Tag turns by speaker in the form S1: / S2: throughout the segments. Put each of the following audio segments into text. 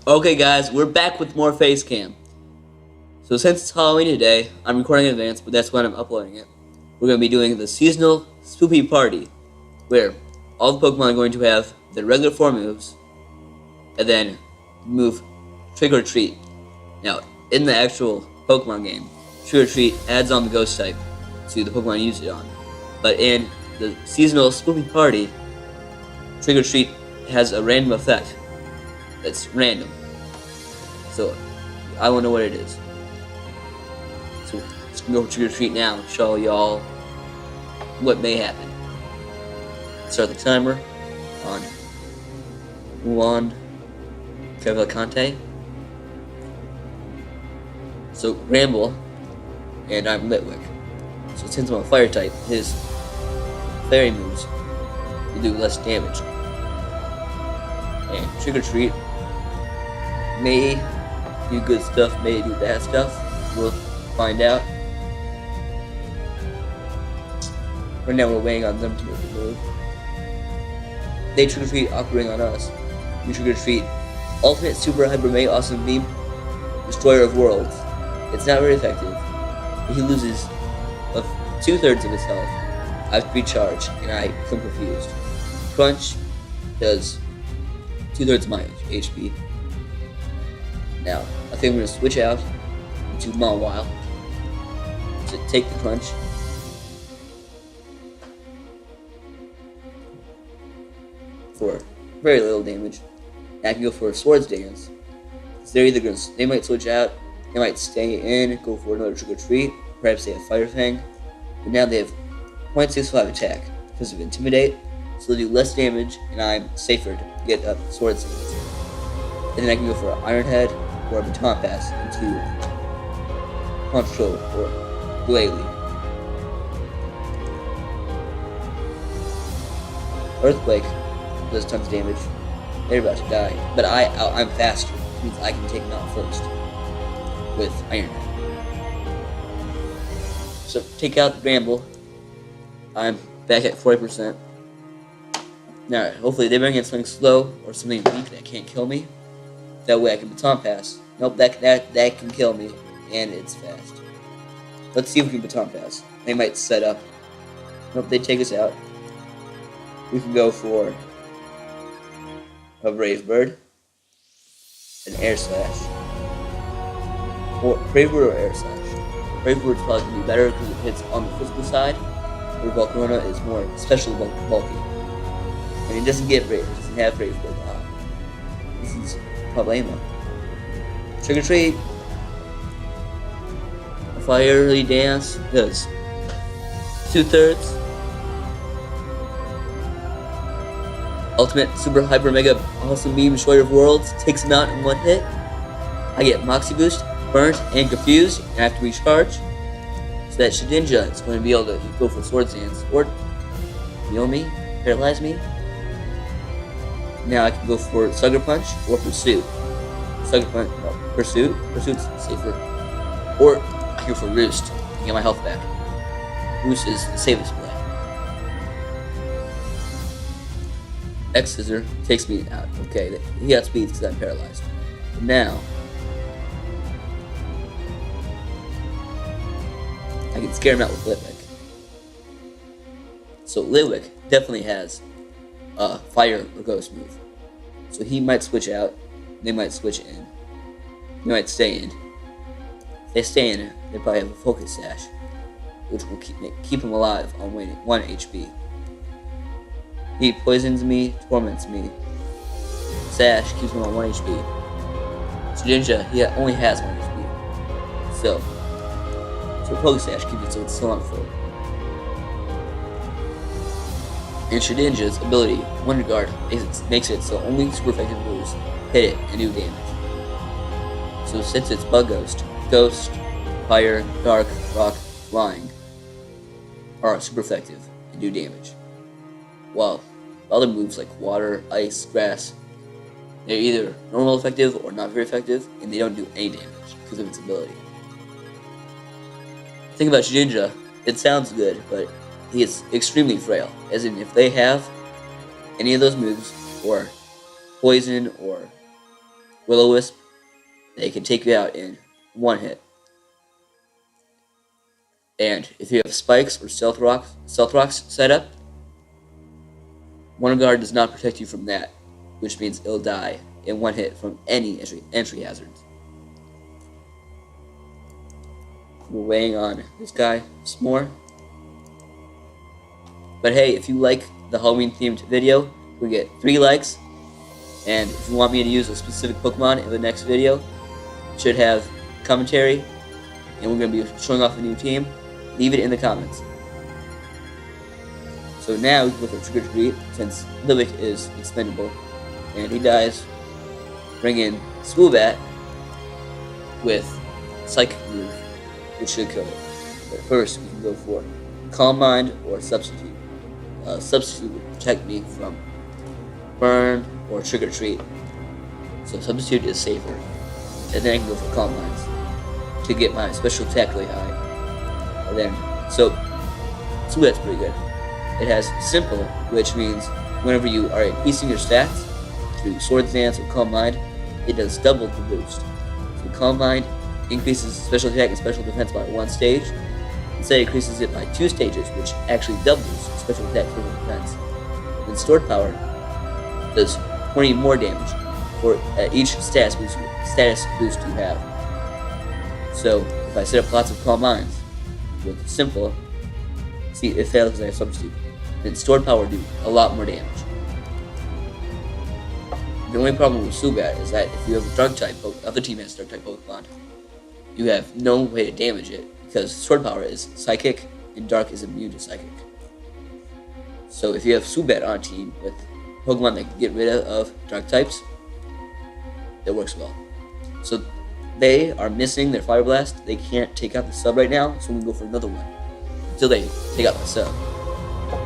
S1: Okay guys, we're back with more face cam. So since it's Halloween today, I'm recording in advance, but that's when I'm uploading it. We're going to be doing the seasonal Spoopy Party, where all the Pokemon are going to have their regular form moves, and then move Trick or Treat. Now, in the actual Pokemon game, Trick or Treat adds on the Ghost type to the Pokemon you use it on. But in the seasonal Spoopy Party, Trick or Treat has a random effect that's random. So, I don't know what it is. So, let's go Trick or Treat now and show y'all what may happen. Start the timer on Mulan Cavalcante. So, Ramble, and I'm Litwick. So, since I'm a fire type, his fairy moves will do less damage. And Trick or Treat may do good stuff, may do bad stuff. We'll find out. Right now we're waiting on them to make a move. They Trick or Treat operating on us. We Trick or Treat Ultimate Super Hyper Mega Awesome Beam Destroyer of Worlds. It's not very effective. He loses 2/3 of his health. I have to recharge, and I become confused. Crunch does 2/3 of my HP. Now, I think I'm going to switch out into Mawile to take the crunch. For very little damage. And I can go for a Swords Dance. So they might switch out, they might stay in, go for another Trick or Treat, perhaps they have Fire Fang. But now they have 0.65 attack because of Intimidate, so they do less damage, and I'm safer to get a Swords Dance. And then I can go for an Iron Head or a Baton Pass into Control or Glalie. Earthquake does tons of damage. They're about to die, but I'm faster, which means I can take them out first with Iron Head. So take out the Ramble. I'm back at 40%. Now, hopefully they bring in something slow or something weak that can't kill me. That way I can Baton Pass. Nope, that can kill me, and it's fast. Let's see if we can Baton Pass. They might set up. Nope, they take us out. We can go for a Brave Bird, an Air Slash, or Brave Bird or Air Slash. Brave Bird's probably going to be better because it hits on the physical side, where Volcarona is more especially bulky. And it doesn't get Brave, it doesn't have Brave Bird. This is problema. Trick or Treat. A Fiery Dance does 2/3. Ultimate Super Hyper Mega Awesome Beam Destroyer of Worlds takes him out in one hit. I get Moxie Boost, Burnt, and Confused, and I have to recharge. So that Shedinja is going to be able to go for Swords Dance or heal me, paralyze me. Now I can go for Sucker Punch or Pursuit. Sucker Punch, no, Pursuit. Pursuit's safer. Or I can go for Roost and get my health back. Roost is the safest play. X Scissor takes me out. Okay, he got speed because I'm paralyzed. But now I can scare him out with Litwick. So Litwick definitely has a Fire or Ghost move. So he might switch out. They might switch in. They might stay in. If they stay in, they probably have a Focus Sash, which will keep him alive on 1 HP. He poisons me, torments me. Sash keeps him on 1 HP. Shedinja, he only has 1 HP. So Focus Sash keeps it so it's still on full. And Shedinja's ability, Wonder Guard, makes it so only super effective moves hit it and do damage. So since it's Bug Ghost, Ghost, Fire, Dark, Rock, Flying are super effective and do damage. While other moves like Water, Ice, Grass, they're either normal effective or not very effective, and they don't do any damage because of its ability. The thing about Shedinja, it sounds good, but he is extremely frail, as in if they have any of those moves, or poison, or Will-O-Wisp, they can take you out in one hit. And if you have spikes or stealth rocks set up, one guard does not protect you from that, which means it'll die in one hit from any entry hazards. We're weighing on this guy some more. But hey, if you like the Halloween themed video, we get 3 likes. And if you want me to use a specific Pokemon in the next video, it should have commentary, and we're going to be showing off a new team. Leave it in the comments. So now we can go for Trick or Treat, since Livik is expendable, and he dies. Bring in Swoobat with Psychic Move, which should kill it. But first, we can go for Calm Mind or Substitute. Substitute will protect me from Burn or Trick or Treat, so Substitute is safer. And then I can go for Calm Minds to get my special attack really high. And then, so Swoobat's pretty good. It has Simple, which means whenever you are increasing your stats through Swords Dance or Calm Mind, it does double the boost. So Calm Mind increases special attack and special defense by 1 stage. Instead, it increases it by 2 stages, which actually doubles special attack and special defense. Then Stored Power does 20 more damage for each status boost you have. So if I set up lots of Calm Minds with Simple, see, it fails because I have Substitute. Then Stored Power do a lot more damage. The only problem with Swoobat is that if you have a Dark type, other team has Dark type Pokemon, you have no way to damage it because Stored Power is Psychic and Dark is immune to Psychic. So if you have Swoobat on a team with Pokemon that can get rid of Dark types, it works well. So they are missing their Fire Blast. They can't take out the sub right now, so we can go for another one until they take out the sub.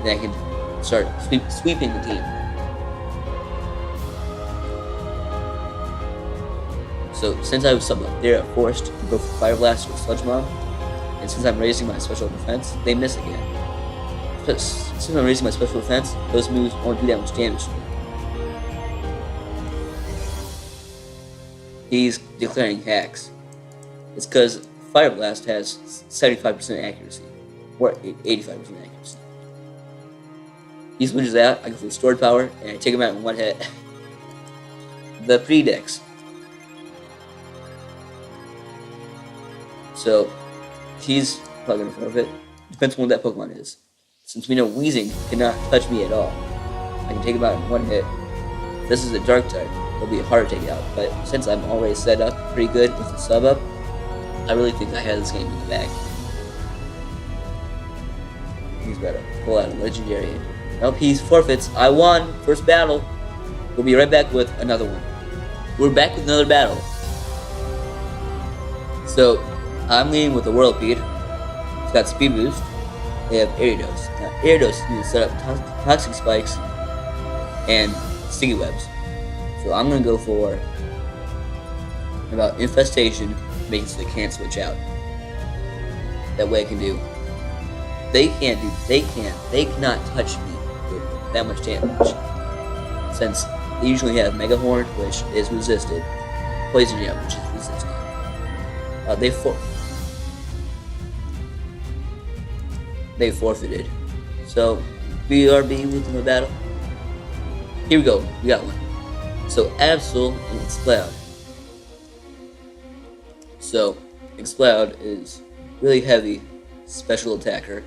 S1: Then I can start sweeping the team. So since I was sub up, they're forced to go for Fire Blast or Sludge Bomb, and since I'm raising my special defense, they miss again. Since I'm raising my special defense, those moves won't do that much damage to me. He's declaring hacks. It's because Fire Blast has 75% accuracy, or 85% accuracy. He switches out, I go for Stored Power, and I take him out in one hit. The Predex. So, he's probably going to forfeit. Depends on what that Pokemon is. Since we know Weezing cannot touch me at all, I can take him out in one hit. If this is a Dark type, it'll be hard to take out, but since I'm already set up pretty good with the sub up, I really think I have this game in the bag. He's better. Pull out a legendary. Nope, he forfeits. I won! First battle. We'll be right back with another one. We're back with another battle. So, I'm leading with the Whirlipede. It's got Speed Boost. They have Ariados. Now, Ariados needs to set up Toxic Spikes and Sticky Webs. So I'm going to go for about Infestation, make it so they can't switch out. That way I can do... They cannot touch me with that much damage. Since they usually have Mega Horn, which is resisted, Poison Jam, which is resisted. They forfeited. So, BRB wins the battle. Here we go, we got one. So, Absol and Exploud. So, Exploud is really heavy special attacker.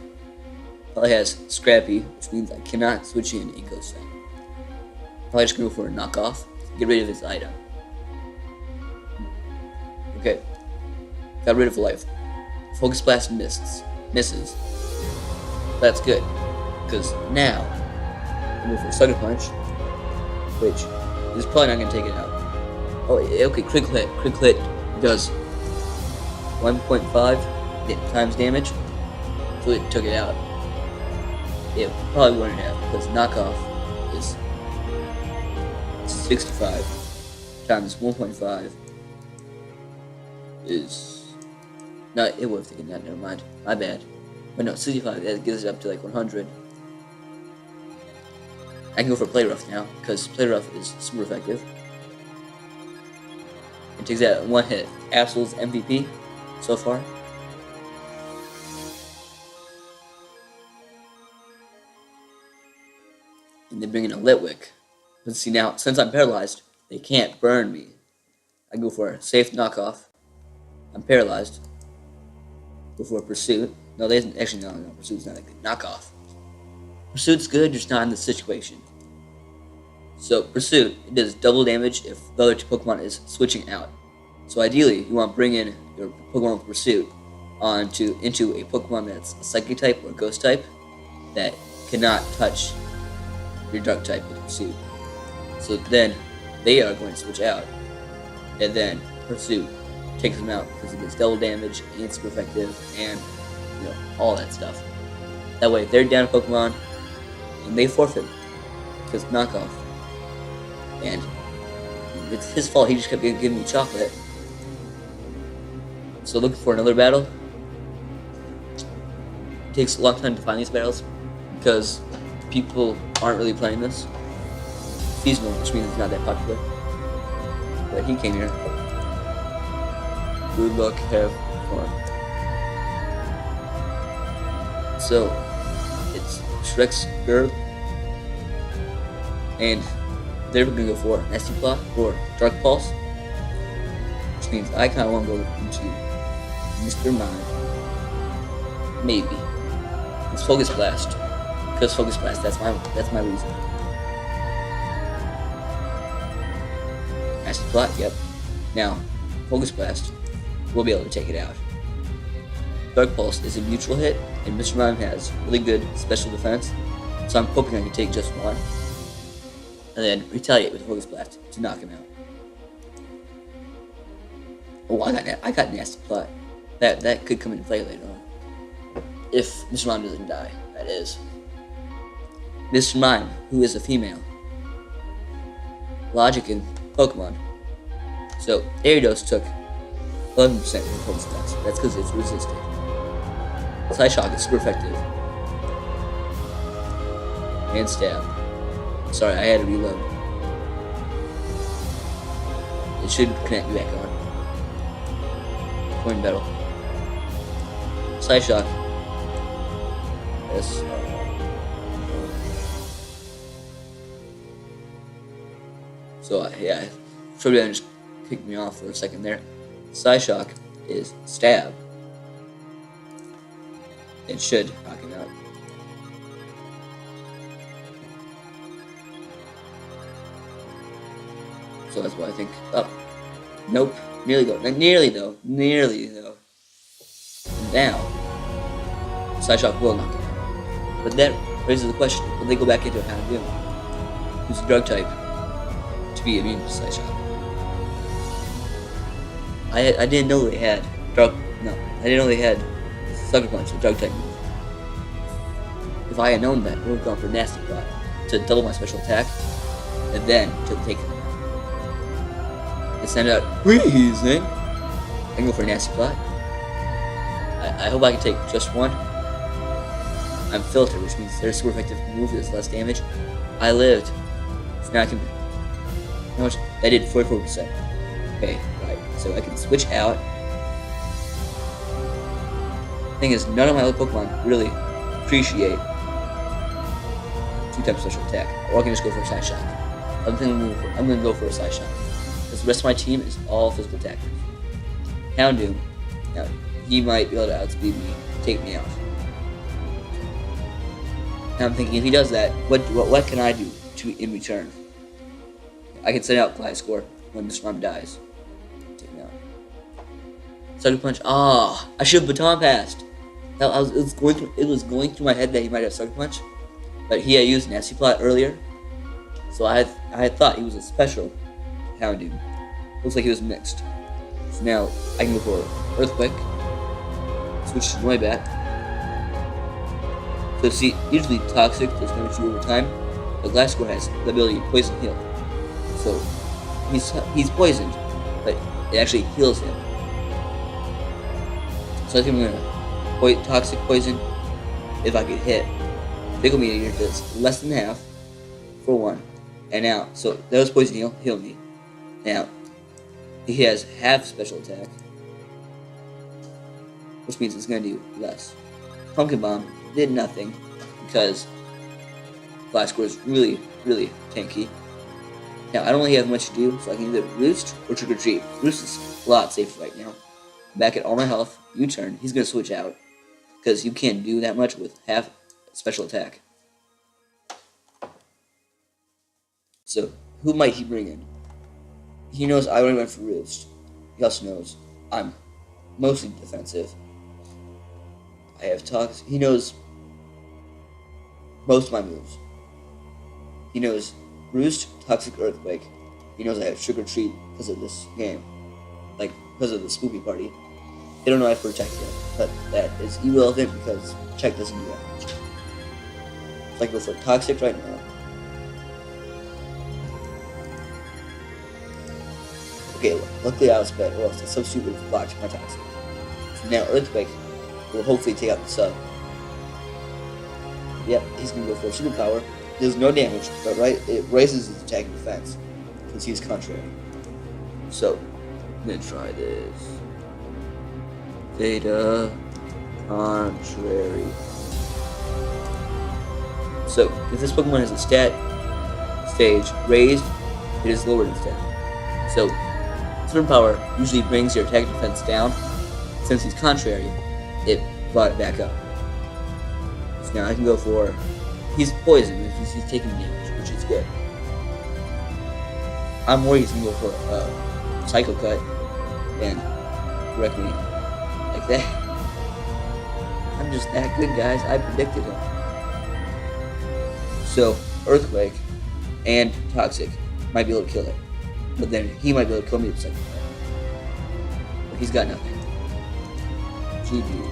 S1: Probably has Scrappy, which means I cannot switch in Ghost Type. Probably just gonna go for a knockoff, get rid of his item. Okay, got rid of life. Focus Blast misses. That's good, because now I'm going for Sucker Punch, which is probably not going to take it out. Oh, okay, Crit Hit does 1.5 times damage, so it took it out. It probably wouldn't have, because Knockoff is 65 times 1.5 is... No, it would have taken that, never mind. My bad. But no, 65, that gives it up to like 100. I can go for Play Rough now, because Play Rough is super effective. It takes that one hit. Absol's MVP so far. And they bring in a Litwick. But see now, since I'm paralyzed, they can't burn me. I go for a safe knockoff. I'm paralyzed. Go for a Pursuit. No, they isn't actually no, Pursuit's not a good knockoff. Pursuit's good, just not in this situation. So Pursuit, it does double damage if the other two Pokemon is switching out. So ideally, you want to bring in your Pokemon with Pursuit into a Pokemon that's a Psychic type or Ghost type that cannot touch your Dark type with Pursuit. So then they are going to switch out, and then Pursuit takes them out because it gets double damage, and it's super effective, and all that stuff. That way, if they're down a Pokemon, and they forfeit because knockoff, and it's his fault. He just kept giving me chocolate. So looking for another battle. It takes a long time to find these battles because people aren't really playing this. Seasonal, which means it's not that popular. But he came here. Good luck, have fun. So, it's Shrek's girl. And they're going to go for Nasty Plot or Dark Pulse. Which means I kind of want to go into Mr. Mime. Maybe. It's Focus Blast. Because Focus Blast, that's my reason. Nasty Plot, yep. Now, Focus Blast, we'll be able to take it out. Dark Pulse is a neutral hit, and Mr. Mime has really good special defense, so I'm hoping I can take just one, and then retaliate with Focus Blast to knock him out. Oh, I got Nasty Plot. That could come into play later on. If Mr. Mime doesn't die, that is. Mr. Mime, who is a female. Logic in Pokemon. So, Ariados took 11% from Focus Blast. That's because it's resisted. Psyshock is super effective. And Stab. Sorry, I had to reload. It should connect me back on. Coin battle. Psyshock. Yes. So, yeah, Showdown just kicked me off for a second there. Psyshock is Stab. It should knock him out. So that's why I think. Oh, nope. Nearly though. Nearly though. Now, Psyshock will knock him out. But that raises the question: will they go back into a Houndoom, who's a Drug type, to be immune to Psyshock? I didn't know they had Drug. No, I didn't know they had Sucker Punch, a Drug type move. If I had known that, I would have gone for Nasty Plot to double my special attack, and then to take him out. And send out freezing. I can go for Nasty Plot. I hope I can take just one. I'm Filter, which means their super effective move is less damage. I lived. So now I can. How much? I did 44%. Okay, right. So I can switch out. Thing is, none of my other Pokemon really appreciate 2-type special attack, or I can just go for a Psyshock. I'm going to go for a Psyshock, because the rest of my team is all physical attackers. Houndoom, now he might be able to outspeed me, take me out. Now I'm thinking, if he does that, what can I do in return? I can send out Gliscor when Mr. Mime dies. Take me out. Sucker Punch. Ah, I should have Baton Passed. It was going through my head that he might have Sucker Punch, but he had used Nasty Plot earlier, so I had thought he was a special Houndoom. Looks like he was mixed. So now I can go for Earthquake, switch to Noibat. So see, usually Toxic does damage you over time, but Gliscor has the ability to Poison Heal. So he's poisoned, but it actually heals him. So I think I'm gonna Toxic Poison if I get hit. Pickle Meteor does less than half for one, and now so those Poison Heal me. Now He has half special attack, which means it's going to do less. Pumpkin Bomb did nothing because Flash Score is really, really tanky. Now, I don't really have much to do, so I can either Roost or Trick or Treat. Roost is a lot safer right now. Back at all my health, U-turn, he's going to switch out because you can't do that much with half special attack. So, who might he bring in? He knows I only run for Roost. He also knows I'm mostly defensive. I have Toxic. He knows most of my moves. He knows Roost, Toxic, Earthquake. He knows I have Trick or Treat because of this game. Like, because of the Spoopy Party. They don't know I have Protect yet, but that is irrelevant because Check doesn't do that. So I can go for Toxic right now. Okay, luckily I was bad, or else the substitute would have blocked my Toxic. So now Earthquake will hopefully take out the sub. Yep, he's going to go for a superpower. Does no damage, but it raises his attack and defense because he's contrary. So, I'm going to try this. Theta Contrary. So, if this Pokemon has a stat stage raised, it is lowered instead. So, superpower usually brings your attack and defense down. Since he's contrary, it brought it back up. So now I can go for... He's poison, which he's taking damage, which is good. I'm worried he's going to go for Psycho Cut and wreck me like that. I'm just that good, guys. I predicted him. So, Earthquake and Toxic might be able to kill it. But then he might be able to kill me with Psycho Cut. But he's got nothing. GG.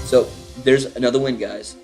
S1: So, there's another win, guys.